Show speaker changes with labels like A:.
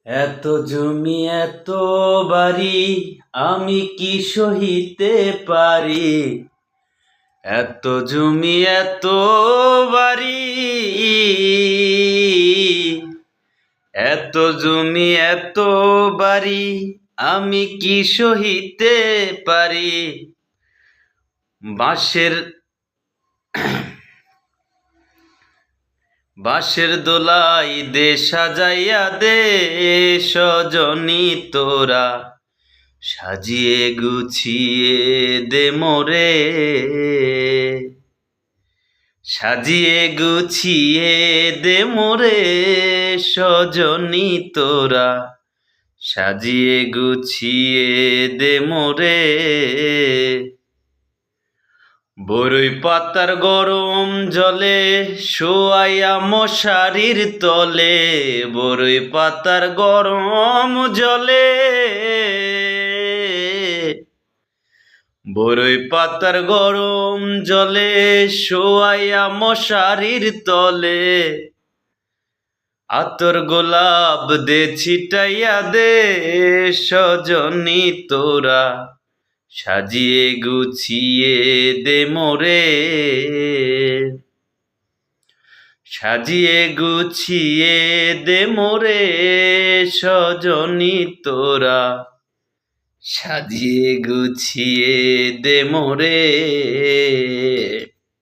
A: এত জমি এত বাড়ি আমি কি সহিতে পারি। এত জমি এত বাড়ি, এত জমি এত বাড়ি আমি কি সহিতে পারি। বাঁশের দোলাই দে সাজাইয়া দে সজনী তোরা, সাজিয়ে গুছিয়ে দে মোরে, সাজিয়ে গুছিয়ে দে মোরে সজনী তোরা, সাজিয়ে গুছিয়ে দে মোরে। বরই পাতার গরম জলে শোয়াইয়া মশারির তলে, বরই পাতার গরম জলে, বরই পাতার গরম জলে শোয়াইয়া মশারির তলে, আতর গোলাপ দে ছিটাইয়া দে সজনী তোরা, সাজিয়ে গুছিয়ে দে মোরে, সাজিয়ে গুছিয়ে দে মোরে সজনী তোরা, সাজিয়ে গুছিয়ে দে মোরে।